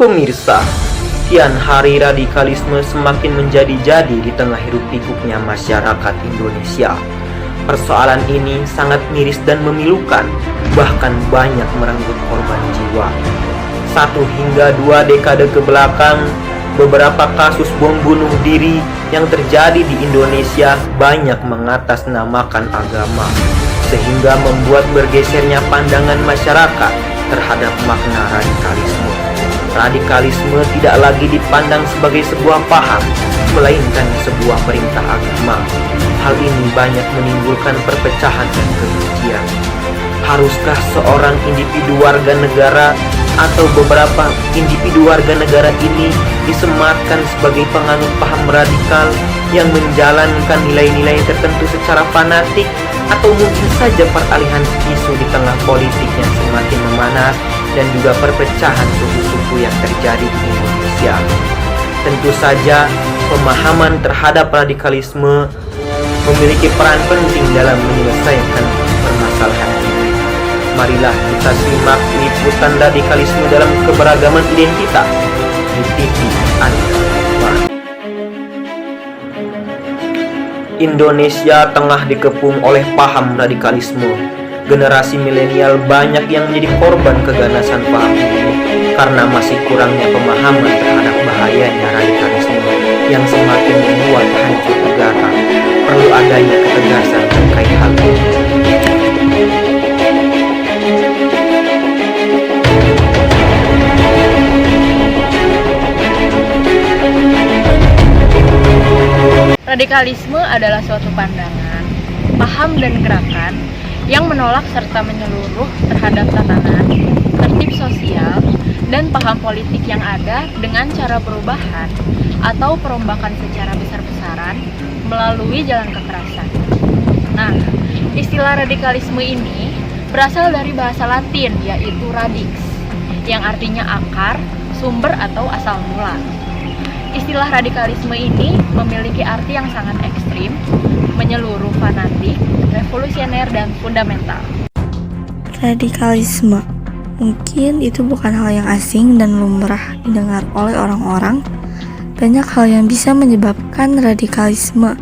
Pemirsa, kian hari radikalisme semakin menjadi-jadi di tengah hiruk-pikuknya masyarakat Indonesia. Persoalan ini sangat miris dan memilukan, bahkan banyak merenggut korban jiwa. 1 hingga 2 dekade ke belakang, beberapa kasus bom bunuh diri yang terjadi di Indonesia banyak mengatasnamakan agama, sehingga membuat bergesernya pandangan masyarakat terhadap makna radikalisme. Radikalisme tidak lagi dipandang sebagai sebuah paham, melainkan sebuah perintah agama. Hal ini banyak menimbulkan perpecahan dan kebencian. Haruskah seorang individu warga negara atau beberapa individu warga negara ini disematkan sebagai penganut paham radikal yang menjalankan nilai-nilai tertentu secara fanatik, atau mungkin saja peralihan isu di tengah politik yang semakin memanas dan juga perpecahan suku-suku yang terjadi di Indonesia? Tentu saja pemahaman terhadap radikalisme memiliki peran penting dalam menyelesaikan permasalahan ini. Marilah kita simak liputan radikalisme dalam keberagaman identitas di TV Anda. Indonesia tengah dikepung oleh paham radikalisme. Generasi milenial banyak yang menjadi korban keganasan paham ini karena masih kurangnya pemahaman terhadap bahayanya radikalisme yang semakin membuat hancur negara. Perlu adanya ketegasan terkait hal ini. Radikalisme adalah suatu pandangan, paham dan gerakan yang menolak serta menyeluruh terhadap tatanan, tertib sosial, dan paham politik yang ada dengan cara perubahan atau perombakan secara besar-besaran melalui jalan kekerasan. Nah, istilah radikalisme ini berasal dari bahasa Latin, yaitu radix, yang artinya akar, sumber atau asal mula. Istilah radikalisme ini memiliki arti yang sangat ekstrim, menyeluruh, fanatik, revolusioner, dan fundamental. Radikalisme mungkin itu bukan hal yang asing dan lumrah didengar oleh orang-orang. Banyak hal yang bisa menyebabkan radikalisme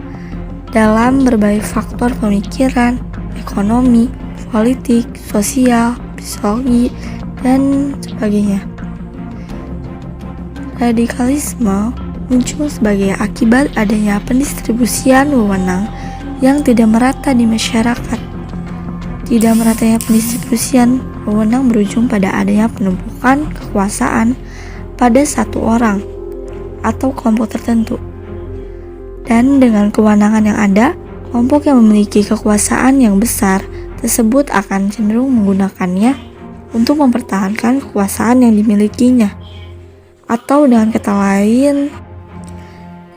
dalam berbagai faktor pemikiran, ekonomi, politik, sosial, psikologi, dan sebagainya. Radikalisme muncul sebagai akibat adanya pendistribusian wewenang yang tidak merata di masyarakat. Tidak meratanya pendistribusian wewenang berujung pada adanya penumpukan kekuasaan pada satu orang atau kelompok tertentu. Dan dengan kewenangan yang ada, kelompok yang memiliki kekuasaan yang besar tersebut akan cenderung menggunakannya untuk mempertahankan kekuasaan yang dimilikinya. Atau dengan kata lain,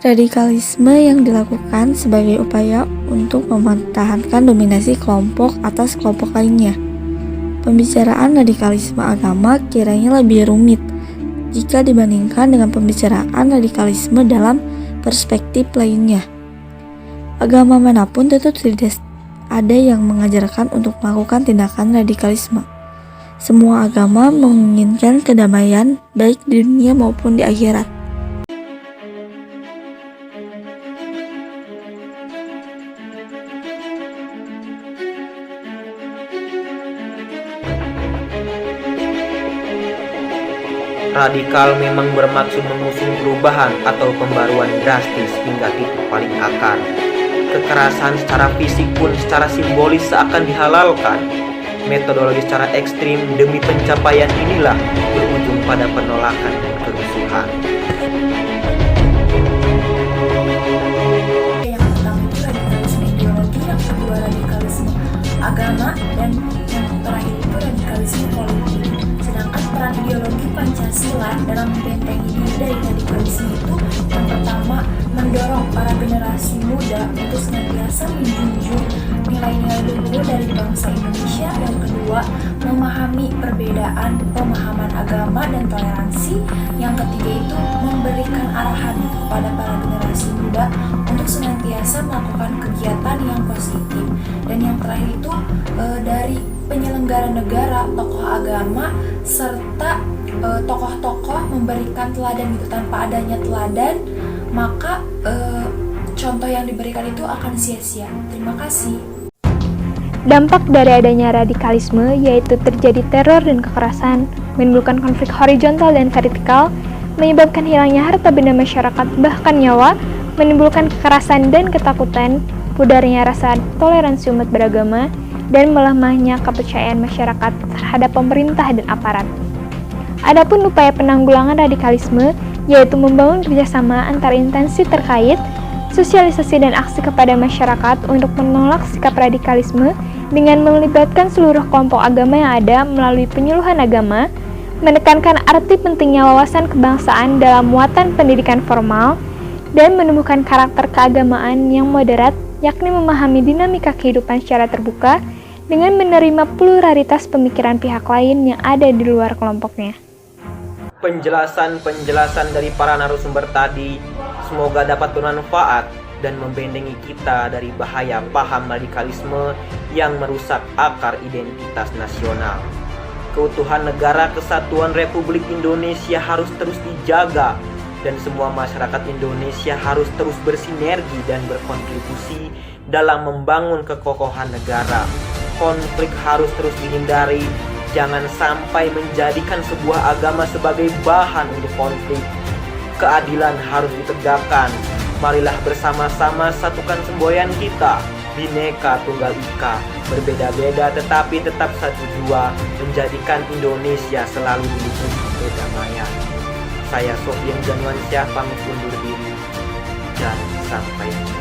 radikalisme yang dilakukan sebagai upaya untuk mempertahankan dominasi kelompok atas kelompok lainnya. Pembicaraan radikalisme agama kiranya lebih rumit jika dibandingkan dengan pembicaraan radikalisme dalam perspektif lainnya. Agama manapun tentu tidak ada yang mengajarkan untuk melakukan tindakan radikalisme. Semua agama menginginkan kedamaian baik di dunia maupun di akhirat. Radikal memang bermaksud mengusung perubahan atau pembaruan drastis hingga titik paling akar. Kekerasan secara fisik pun secara simbolis seakan dihalalkan. Metodologi secara ekstrim demi pencapaian inilah berujung pada penolakan dan kerusuhan. Yang pertama itu radikalisme ideologi, yang kedua radikalisme agama, dan yang terakhir itu radikalisme politik. Sedangkan peran ideologi Pancasila dalam membentengi diri dari radikalisme itu yang pertama mendorong para generasi muda untuk senantiasa menjunjung nilai-nilai luhur dari bangsa Indonesia. Yang kedua, memahami perbedaan pemahaman agama dan toleransi. Yang ketiga itu memberikan arahan kepada para generasi muda untuk senantiasa melakukan kegiatan yang positif. Dan yang terakhir itu dari penyelenggara negara, tokoh agama, serta tokoh-tokoh memberikan teladan itu. Tanpa adanya teladan, maka contoh yang diberikan itu akan sia-sia. Terima kasih. Dampak dari adanya radikalisme yaitu terjadi teror dan kekerasan, menimbulkan konflik horizontal dan vertikal, menyebabkan hilangnya harta benda masyarakat bahkan nyawa, menimbulkan kekerasan dan ketakutan, pudarnya rasa toleransi umat beragama, dan melemahnya kepercayaan masyarakat terhadap pemerintah dan aparat. Adapun upaya penanggulangan radikalisme yaitu membangun kerjasama antar instansi terkait, sosialisasi dan aksi kepada masyarakat untuk menolak sikap radikalisme dengan melibatkan seluruh kelompok agama yang ada melalui penyuluhan agama, menekankan arti pentingnya wawasan kebangsaan dalam muatan pendidikan formal, dan menemukan karakter keagamaan yang moderat, yakni memahami dinamika kehidupan secara terbuka dengan menerima pluralitas pemikiran pihak lain yang ada di luar kelompoknya. Penjelasan-penjelasan dari para narasumber tadi semoga dapat bermanfaat dan membentengi kita dari bahaya paham radikalisme yang merusak akar identitas nasional. Keutuhan negara kesatuan Republik Indonesia harus terus dijaga dan semua masyarakat Indonesia harus terus bersinergi dan berkontribusi dalam membangun kekokohan negara. Konflik harus terus dihindari. Jangan sampai menjadikan sebuah agama sebagai bahan untuk konflik. Keadilan harus ditegakkan. Marilah bersama-sama satukan semboyan kita. Bhinneka Tunggal Ika, berbeda-beda tetapi tetap satu jua, menjadikan Indonesia selalu diliputi kedamaian. Saya Sofyan Januansyah pamit undur diri dan sampai jumpa.